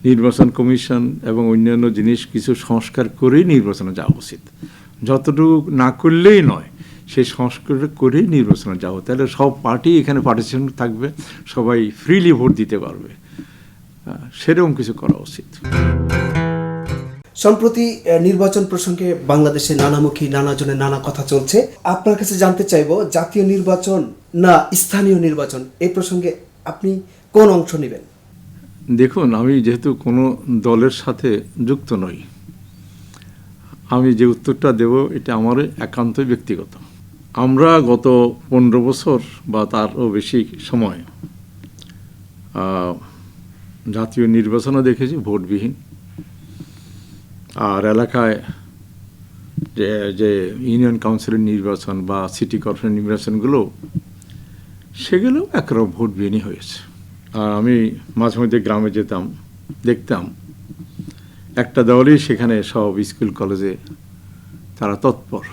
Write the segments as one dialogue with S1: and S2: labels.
S1: নির্বাচন কমিশন এবং অন্যান্য জিনিস কিছু সংস্কার করেই নির্বাচনে যাওয়া উচিত। যতটুকু না করলেই নয়, সেই সংস্কার করেই নির্বাচনে যাওয়া, তাহলে সব পার্টি এখানে পার্টিসিপেশন থাকবে, সবাই ফ্রিলি ভোট দিতে পারবে। সেরকম কিছু করা উচিত।
S2: সম্প্রতি নির্বাচন প্রসঙ্গে বাংলাদেশে নানামুখী নানাজনের নানা কথা চলছে। আপনার কাছে জানতে চাইবো, জাতীয় নির্বাচন না স্থানীয় নির্বাচন, এই প্রসঙ্গে আপনি কোন অংশ নেবেন?
S1: দেখুন, আমি যেহেতু কোনো দলের সাথে যুক্ত নই, আমি যে উত্তরটা দেব এটা আমার একান্তই ব্যক্তিগত। আমরা গত 15 বছর বা তারও বেশি সময় জাতীয় নির্বাচনও দেখেছি ভোটবিহীন, আর এলাকায় যে ইউনিয়ন কাউন্সিলের নির্বাচন বা সিটি কর্পোরেশন নির্বাচনগুলো, সেগুলো একরকম ভোটবিহীনই হয়েছে। আর আমি মাঝে মধ্যে গ্রামে যেতাম, দেখতাম একটা দলই সেখানে সব স্কুল কলেজে তারা তৎপর,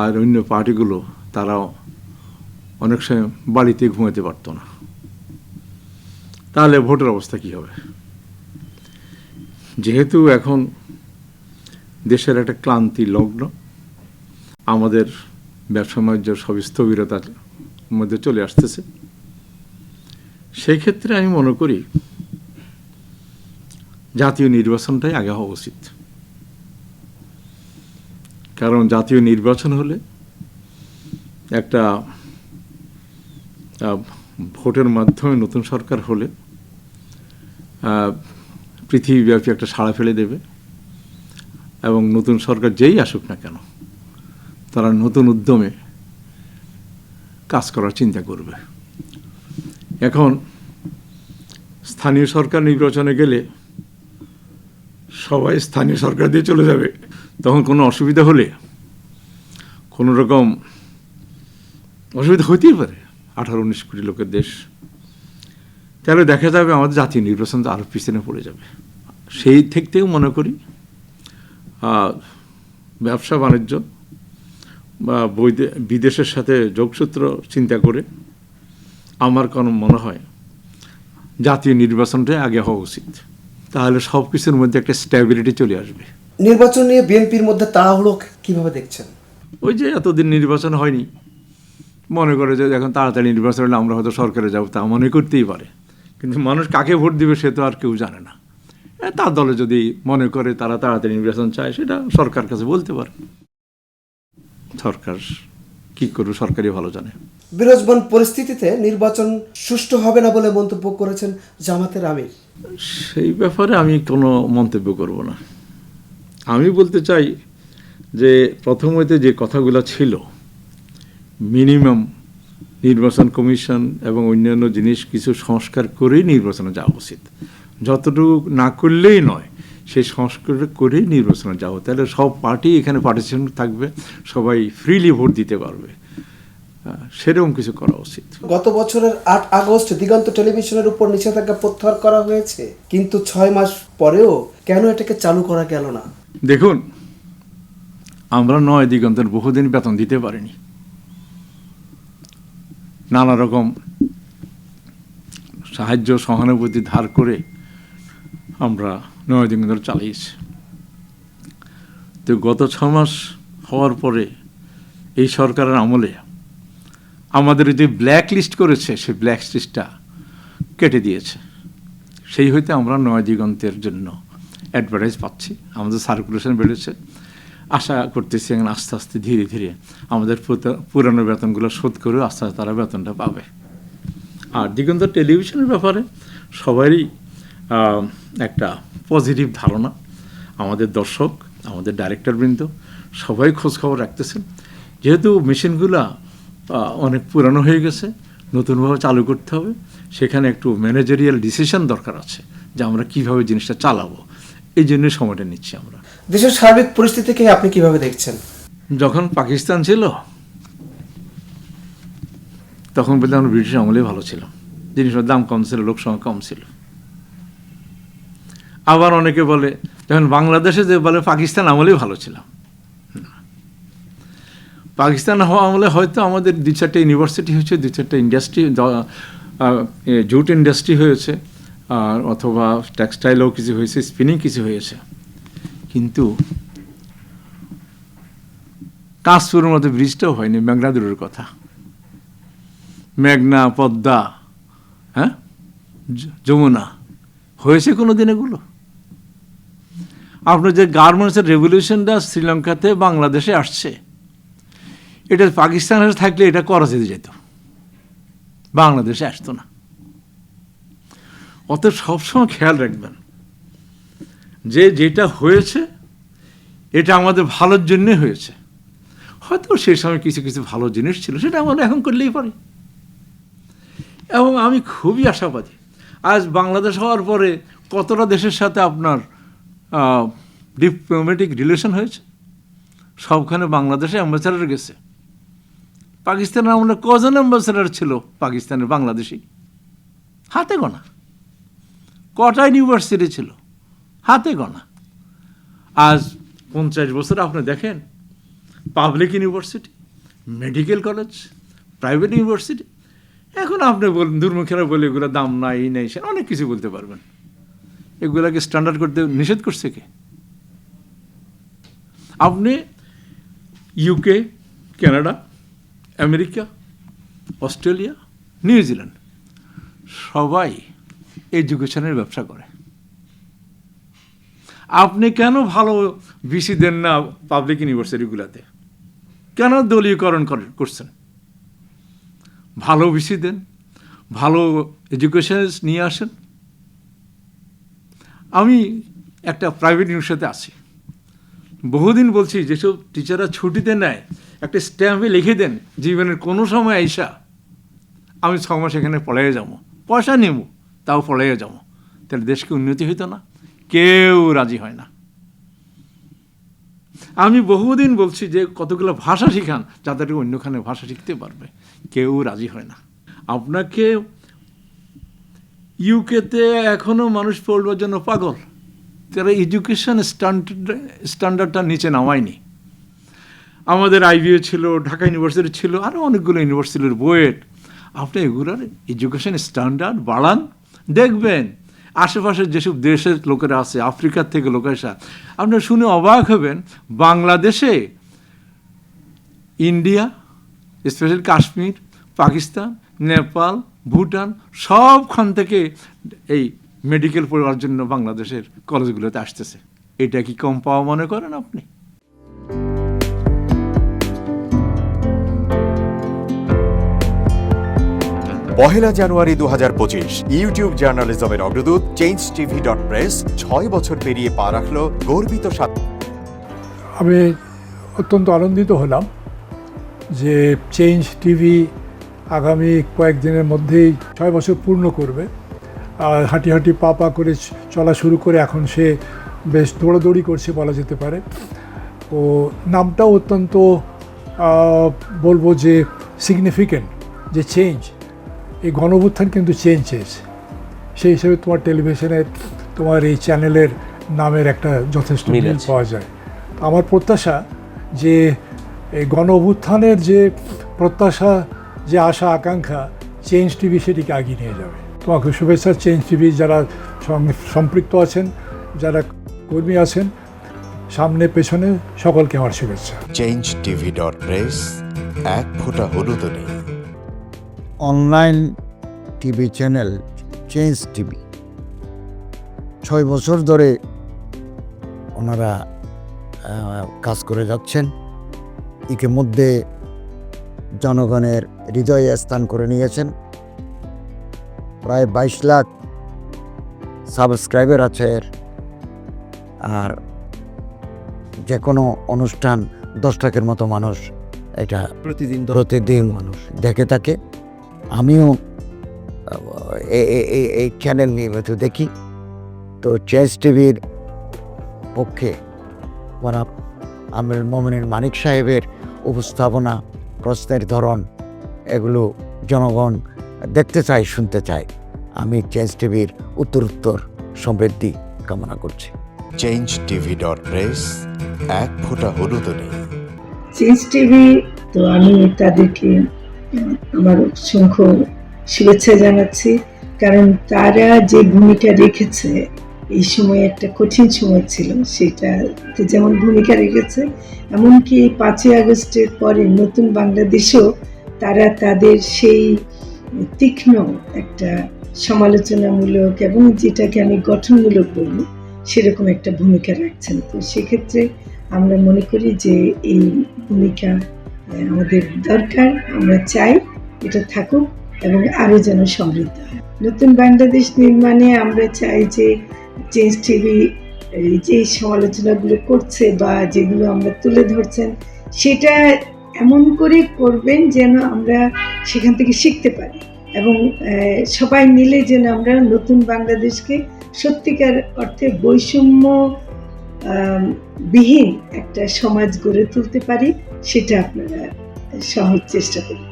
S1: আর অন্য পার্টিগুলো তারাও অনেক সময় বাড়িতে ঘুমাতে পারতো না। তাহলে ভোটের অবস্থা কী হবে? যেহেতু এখন দেশের একটা ক্লান্তি লগ্ন, আমাদের ব্যবসা বাণিজ্য সব স্থবিরতার মধ্যে চলে আসতেছে, সেই ক্ষেত্রে আমি মনে করি জাতীয় নির্বাচনটাই আগে হওয়া উচিত। কারণ জাতীয় নির্বাচন হলে একটা ভোটের মাধ্যমে নতুন সরকার হলে পৃথিবীব্যাপী একটা সাড়া ফেলে দেবে, এবং নতুন সরকার যেই আসুক না কেন তারা নতুন উদ্যমে কাজ করার চিন্তা করবে। এখন স্থানীয় সরকার নির্বাচনে গেলে সবাই স্থানীয় সরকার দিয়ে চলে যাবে, তখন কোনো অসুবিধা হলে কোনো রকম অসুবিধা হতেই পারে, 18-19 কোটি লোকের দেশ, তাহলে দেখা যাবে আমাদের জাতীয় নির্বাচন তো আরও পিছনে পড়ে যাবে। সেই থেকেও মনে করি ব্যবসা বাণিজ্য বা বিদেশের সাথে যোগসূত্র চিন্তা করে আমার কোনো মনে হয় জাতীয় নির্বাচনটাই আগে হওয়া উচিত। তাহলে সব কিছুর মধ্যে একটা স্ট্যাবিলিটি চলে আসবে।
S2: নির্বাচন নিয়ে বিএনপির মধ্যে তাড়াহুড়ো কিভাবে দেখছেন?
S1: ওই যে এতদিন নির্বাচন হয়নি, মনে করে যে এখন তাড়াতাড়ি নির্বাচন হলে আমরা হয়তো সরকারে যাবো, তা মনে করতেই পারে, কিন্তু মানুষ কাকে ভোট দিবে সে তো আর কেউ জানে না। তার দলে যদি মনে করে তারা তাড়াতাড়ি নির্বাচন চায়, সেটা সরকার কাছে বলতে পারে, সরকার কি করবে সরকারই ভালো জানে।
S2: বিরাজমান পরিস্থিতিতে নির্বাচন সুষ্ঠু হবে না বলে মন্তব্য করেছেন জামাতের আমির।
S1: সেই ব্যাপারে আমি কোনো মন্তব্য করব না। আমি বলতে চাই যে প্রথমত যে কথাগুলো ছিল, মিনিমাম নির্বাচন কমিশন এবং অন্যান্য জিনিস কিছু সংস্কার করেই নির্বাচনে যাওয়া উচিত। যতটুকু না করলেই নয়, সেই সংস্কার করেই নির্বাচনে যাওয়া, তাহলে সব পার্টি এখানে পার্টিসিপেশন থাকবে, সবাই ফ্রিলি ভোট দিতে পারবে। সেরকম কিছু করা উচিত।
S2: গত বছরের 8 আগস্ট দিগন্ত টেলিভিশনের উপর নিষেধাজ্ঞা প্রত্যাহার করা হয়েছে, কিন্তু 6 মাস পরেও কেন এটাকে চালু করা গেল না?
S1: দেখুন, আমরা 9 দিগন্তের বহুদিন বেতন দিতে পারিনি, নানা রকম সাহায্য সহানুভূতি ধার করে আমরা 9 দিগন্ত চালিয়েছি। তো গত 6 মাস হওয়ার পরে এই সরকারের আমলে আমাদের যে ব্ল্যাক লিস্ট করেছে, সেই ব্ল্যাক লিস্টটা কেটে দিয়েছে। সেই হইতে আমরা 9 দিগন্তের জন্য অ্যাডভার্টাইজ পাচ্ছি, আমাদের সার্কুলেশন বেড়েছে। আশা করতেছি এখন আস্তে আস্তে ধীরে ধীরে আমাদের পুরানো বেতনগুলো শোধ করেও আস্তে আস্তে তারা বেতনটা পাবে। আর দিগন্ত টেলিভিশনের ব্যাপারে সবারই একটা পজিটিভ ধারণা, আমাদের দর্শক, আমাদের ডাইরেক্টরবৃন্দ সবাই খোঁজখবর রাখতেছেন। যেহেতু মেশিনগুলা অনেক পুরানো হয়ে গেছে, নতুনভাবে চালু করতে হবে, সেখানে একটু ম্যানেজারিয়াল ডিসিশন দরকার আছে যে আমরা কীভাবে জিনিসটা চালাবো, এই জন্যই সময়টা নিচ্ছি আমরা।
S2: দেশের সার্বিক পরিস্থিতিকে আপনি কিভাবে দেখছেন?
S1: যখন পাকিস্তান ছিল তখন বলতে আমরা ব্রিটিশ আমলেই ভালো ছিল, জিনিসের দাম কম ছিল, লোকসংখ্যা কম ছিল। আবার অনেকে বলে যখন বাংলাদেশে যে বলে পাকিস্তান আমলেই ভালো ছিলাম। পাকিস্তান হওয়া আমলে হয়তো আমাদের 2-4টা ইউনিভার্সিটি হয়েছে, 2-4টা ইন্ডাস্ট্রি, জুট ইন্ডাস্ট্রি হয়েছে, আর অথবা টেক্সটাইলও কিছু হয়েছে, স্পিনিং কিছু হয়েছে, কিন্তু কাঁচপুরের মতো ব্রিজটাও হয়নি, মেঘনা দূরের কথা। মেঘনা, পদ্মা, হ্যাঁ, যমুনা হয়েছে কোনো দিন এগুলো? আপনার যে গার্মেন্টসের রেভলিউশনটা শ্রীলঙ্কাতে বাংলাদেশে আসছে, এটা পাকিস্তানের থাকলে এটা করাচিতে যেত, বাংলাদেশে আসতো না। অতএব সবসময় খেয়াল রাখবেন যে যেটা হয়েছে এটা আমাদের ভালোর জন্যে হয়েছে। হয়তো সেই সময় কিছু কিছু ভালো জিনিস ছিল, সেটা আমরা এখন করলেই পারি। এবং আমি খুবই আশাবাদী, আজ বাংলাদেশ হওয়ার পরে কতটা দেশের সাথে আপনার ডিপ্লোম্যাটিক রিলেশন হয়েছে, সবখানে বাংলাদেশে অ্যাম্বাসেডার গেছে। পাকিস্তানের আমরা কজন অ্যাম্বাসেডার ছিল পাকিস্তানের, বাংলাদেশি হাতে গোনা। কটা ইউনিভার্সিটি ছিল, হাতে গোনা। আজ 50 বছর আপনি দেখেন, public university, medical college, private university. এখন আপনি বলেন, দুর্মুখেরা বলে এগুলো দাম নাই, এই নেই, সে অনেক কিছু বলতে পারবেন। এগুলাকে স্ট্যান্ডার্ড করতে নিষেধ করছে কে? আপনি UK, Canada, America, Australia, New Zealand সবাই এডুকেশনের ব্যবসা করে। আপনি কেন ভালো ভিসি দেন না পাবলিক ইউনিভার্সিটিগুলোতে? কেন দলীয়করণ করছেন? ভালো ভিসি দেন, ভালো এডুকেশন নিয়ে আসেন। আমি একটা প্রাইভেট ইউনিভার্সিটিতে আছি, বহুদিন বলছি যেসব টিচাররা ছুটিতে নেয় একটা স্ট্যাম্পে লিখে দেন, জীবনের কোনো সময় আইসা আমি 6 মাস এখানে পড়াইয়ে যাবো, পয়সা নেব, তাও পড়াইয়ে যাবো। তাহলে দেশকে উন্নতি হইতো না? কেউ রাজি হয় না। আমি বহুদিন বলছি যে কতগুলো ভাষা শিখান যাতে অন্যখানে ভাষা শিখতে পারবে, কেউ রাজি হয় না। আপনাকে ইউকেতে এখনো মানুষ পড়বার জন্য পাগল, তারা এডুকেশন স্ট্যান্ডার্ডটা নিচে নামায়নি। আমাদের আইবিএ ছিল, ঢাকা ইউনিভার্সিটি ছিল, আরও অনেকগুলো ইউনিভার্সিটির বুয়েট। আপনি এগুলোর এডুকেশন স্ট্যান্ডার্ড বাড়ান, দেখবেন আশেপাশের যেসব দেশের লোকেরা আছে, আফ্রিকার থেকে লোক আসা, আপনারা শুনে অবাক হবেন, বাংলাদেশে, ইন্ডিয়া, স্পেশালি কাশ্মীর, পাকিস্তান, নেপাল, ভুটান সবখান থেকে এই মেডিকেল পড়ার জন্য বাংলাদেশের কলেজগুলোতে আসতেছে। এটা কি কম পাওয়া মনে করেন আপনি?
S3: পহেলা জানুয়ারি 2025 ইউটিউব জার্নালিজমের অগ্রদূত changetv.press 6 বছর পেরিয়ে পা রাখল গর্বিত
S4: আমি অত্যন্ত আনন্দিত হলাম যে চেঞ্জ টিভি আগামী কয়েকদিনের মধ্যেই 6 বছর পূর্ণ করবে। আর হাঁটি হাঁটি পা পা করে চলা শুরু করে এখন সে বেশ দৌড়াদৌড়ি করছে বলা যেতে পারে। ও নামটাও অত্যন্ত বলবো যে সিগনিফিকেন্ট, যে চেঞ্জ, এই গণঅভ্যুত্থান কিন্তু চেঞ্জ চেয়েছে। সেই হিসেবে তোমার টেলিভিশনের, তোমার এই চ্যানেলের নামের একটা যথেষ্ট মিল পাওয়া যায়। আমার প্রত্যাশা যে এই গণঅভ্যুত্থানের যে প্রত্যাশা, যে আশা আকাঙ্ক্ষা, চেঞ্জ টিভি সেটিকে এগিয়ে নিয়ে যাবে। তোমাকে শুভেচ্ছা চেঞ্জ টিভি যারা সম্পৃক্ত আছেন, যারা কর্মী আছেন, সামনে পেছনে সকলকে আমার শুভেচ্ছা।
S3: changetv.press এক ফোঁটা হলুদও নেই।
S5: Online TV channel change TV 6 বছর ধরে ওনারা কাজ করে যাচ্ছেন। ইতিমধ্যে জনগণের হৃদয়ে স্থান করে নিয়েছেন। প্রায় 22 লাখ সাবস্ক্রাইবার আছে এর। আর যে কোনো অনুষ্ঠান 10 লাখের মতো মানুষ এটা প্রতিদিন মানুষ দেখে থাকে। আমিও এই চ্যানেল নিয়মিত দেখি। তো চেঞ্জ টিভির পক্ষে আমির মোমিনুল মানিক সাহেবের উপস্থাপনা, প্রশ্নের ধরন, এগুলো জনগণ দেখতে চায়, শুনতে চায়। আমি চেঞ্জ টিভির উত্তরোত্তর সমৃদ্ধি কামনা করছি।
S3: changetv.press এক ফোঁটা হলুদও নেই।
S6: চেঞ্জ টিভি, তো আমি তাদেরকে আমার অসংখ্য শুভেচ্ছা জানাচ্ছি, কারণ তারা যে ভূমিকা রেখেছে এই সময় একটা কঠিন সময় ছিল, সেটাতে যেমন ভূমিকা রেখেছে, এমনকি 5ই আগস্টের পরে নতুন বাংলাদেশেও তারা তাদের সেই তীক্ষ্ণ একটা সমালোচনামূলক এবং যেটাকে আমি গঠনমূলক বলব সেরকম একটা ভূমিকা রাখছেন। তো সেক্ষেত্রে আমরা মনে করি যে এই ভূমিকা আমাদের দরকার, আমরা চাই এটা থাকুক এবং আরও যেন সমৃদ্ধ হয়। নতুন বাংলাদেশ নির্মাণে আমরা চাই যে চেঞ্জ টিভি যে সমালোচনাগুলো করছে বা যেগুলো আমরা তুলে ধরছেন সেটা এমন করে করবেন যেন আমরা সেখান থেকে শিখতে পারি এবং সবাই মিলে যেন আমরা নতুন বাংলাদেশকে সত্যিকার অর্থে বৈষম্য বিহীন একটা সমাজ গড়ে তুলতে পারি, সেটা আপনারা সহজ চেষ্টা করুন।